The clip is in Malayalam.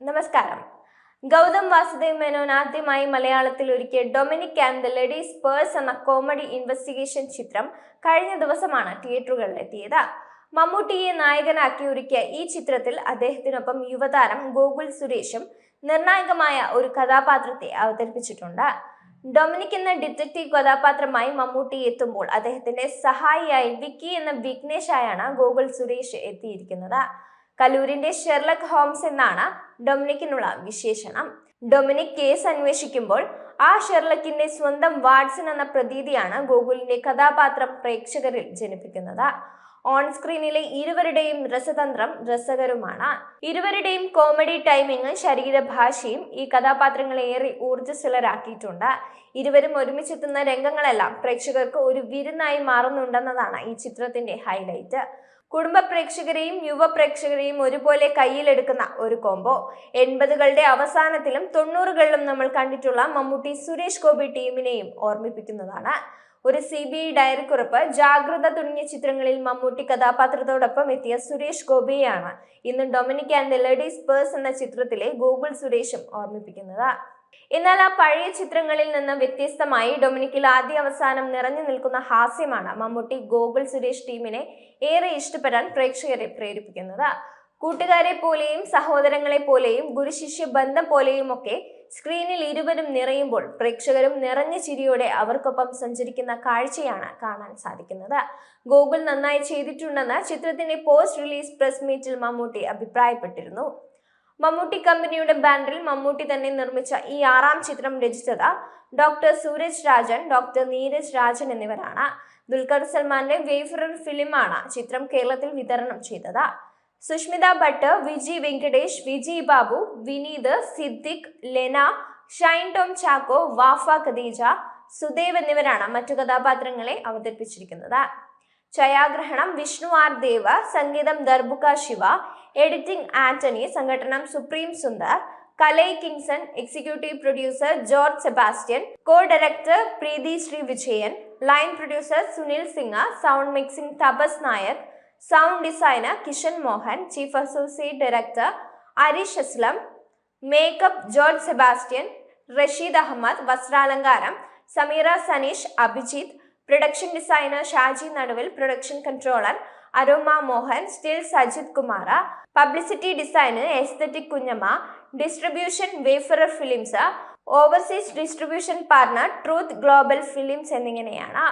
നമസ്കാരം. ഗൗതം വാസുദേവ് മേനോൻ ആദ്യമായി മലയാളത്തിൽ ഒരുക്കിയ Dominic and the ladies purse എന്ന കോമഡി ഇൻവെസ്റ്റിഗേഷൻ ചിത്രം കഴിഞ്ഞ ദിവസമാണ് തിയേറ്ററുകളിലെത്തിയത്. മമ്മൂട്ടിയെ നായകനാക്കി ഒരുക്കിയ ഈ ചിത്രത്തിൽ അദ്ദേഹത്തിനൊപ്പം യുവതാരം ഗോകുൽ സുരേഷും നിർണായകമായ ഒരു കഥാപാത്രത്തെ അവതരിപ്പിച്ചിട്ടുണ്ട്. ഡൊമിനിക് എന്ന ഡിറ്റക്റ്റീവ് കഥാപാത്രമായി മമ്മൂട്ടി എത്തുമ്പോൾ അദ്ദേഹത്തിന്റെ സഹായിയായി വിക്കി എന്ന വിഘ്നേഷായാണ് ഗോകുൽ സുരേഷ് എത്തിയിരിക്കുന്നത്. കലൂരിന്റെ ഷെർലക് ഹോംസ് എന്നാണ് ഡൊമിനിക്കിനുള്ള വിശേഷണം. ഡൊമിനിക് കേസ് അന്വേഷിക്കുമ്പോൾ ആ ഷെർലക്കിന്റെ സ്വന്തം വാട്സൺ എന്ന പ്രതീതിയാണ് ഗോകുലിന്റെ കഥാപാത്രം പ്രേക്ഷകരിൽ ജനിപ്പിക്കുന്നത്. ഓൺ സ്ക്രീനിലെ ഇരുവരുടെയും രസതന്ത്രം രസകരമാണ്. ഇരുവരുടെയും കോമഡി ടൈമിങ്, ശരീരഭാഷയും ഈ കഥാപാത്രങ്ങളെ ഏറെ ഊർജ്ജസ്വലരാക്കിയിട്ടുണ്ട്. ഇരുവരും ഒരുമിച്ചെത്തുന്ന രംഗങ്ങളെല്ലാം പ്രേക്ഷകർക്ക് ഒരു വിരുന്നായി മാറുന്നുണ്ടെന്നതാണ് ഈ ചിത്രത്തിന്റെ ഹൈലൈറ്റ്. കുടുംബ പ്രേക്ഷകരെയും യുവ പ്രേക്ഷകരെയും ഒരുപോലെ കയ്യിലെടുക്കുന്ന ഒരു കോംബോ. 80കളുടെ അവസാനത്തിലും 90കളിലും നമ്മൾ കണ്ടിട്ടുള്ള മമ്മൂട്ടി സുരേഷ് ഗോപി ടീമിനെയും ഓർമ്മിപ്പിക്കുന്നതാണ്. ഒരു CBI ഡയറിക്കുറിപ്പ്, ജാഗ്രത തുടങ്ങിയ ചിത്രങ്ങളിൽ മമ്മൂട്ടി കഥാപാത്രത്തോടൊപ്പം എത്തിയ സുരേഷ് ഗോപിയെയാണ് ഇന്ന് Dominic and the ladies purse എന്ന ചിത്രത്തിലെ ഗോകുൽ സുരേഷും ഓർമ്മിപ്പിക്കുന്നത്. എന്നാൽ ആ പഴയ ചിത്രങ്ങളിൽ നിന്ന് വ്യത്യസ്തമായി ഡൊമിനിക്കിൽ ആദ്യ അവസാനം നിറഞ്ഞു നിൽക്കുന്ന ഹാസ്യമാണ് മമ്മൂട്ടി ഗോകുൽ സുരേഷ് ടീമിനെ ഏറെ ഇഷ്ടപ്പെടാൻ പ്രേക്ഷകരെ പ്രേരിപ്പിക്കുന്നത്. കൂട്ടുകാരെ പോലെയും സഹോദരങ്ങളെ പോലെയും ഗുരുശിഷ്യ ബന്ധം പോലെയും ഒക്കെ സ്ക്രീനിൽ ഇരുവരും നിറയുമ്പോൾ പ്രേക്ഷകരും നിറഞ്ഞ ചിരിയോടെ അവർക്കൊപ്പം സഞ്ചരിക്കുന്ന കാഴ്ചയാണ് കാണാൻ സാധിക്കുന്നത്. ഗോകുൽ നന്നായി ചെയ്തിട്ടുണ്ടെന്ന് ചിത്രത്തിന്റെ പോസ്റ്റ് റിലീസ് പ്രസ് മീറ്റിൽ മമ്മൂട്ടി അഭിപ്രായപ്പെട്ടിരുന്നു. മമ്മൂട്ടി കമ്പനിയുടെ ബാനറിൽ മമ്മൂട്ടി തന്നെ നിർമ്മിച്ച ഈ 6ാം ചിത്രം രചിച്ചത് ഡോക്ടർ സൂരജ് രാജൻ, ഡോക്ടർ നീരജ് രാജൻ എന്നിവരാണ്. ദുൽഖർ സൽമാന്റെ വേഫറർ ഫിലിമാണ് ചിത്രം കേരളത്തിൽ വിതരണം ചെയ്തത്. സുഷ്മിത ഭട്ട്, വിജി വെങ്കടേഷ്, വിജി ബാബു, വിനീത്, സിദ്ദിഖ്, ലെന, ഷൈൻ ടോം ചാക്കോ, വാഫ ഖദീജ, സുദേവ് എന്നിവരാണ് മറ്റു കഥാപാത്രങ്ങളെ അവതരിപ്പിച്ചിരിക്കുന്നത്. ഛായാഗ്രഹണം വിഷ്ണു ആർ ദേവ്, സംഗീതം ദർബുക ശിവ, എഡിറ്റിംഗ് ആന്റണി, സംഘടനം Supreme Sundar, Kalai Kingson, executive producer George Sebastian, co director Preethi Sree Vijayan, line producer Sunil Singh, sound mixing Tapas Nayak, sound designer Kishan Mohan, chief associate director Arish Aslam, makeup George Sebastian, Rasheed Ahammed, വസ്ത്രാലങ്കാരം Sameera Saneesh, Abhijith, production designer Shaji Naduvil, production controller Aroma Mohan, still Sajith Kumar, publicity designer Esthetic Kunjamma, distribution Wayfarer films, overseas distribution partner truth global films എന്നിങ്ങനെയാണ്.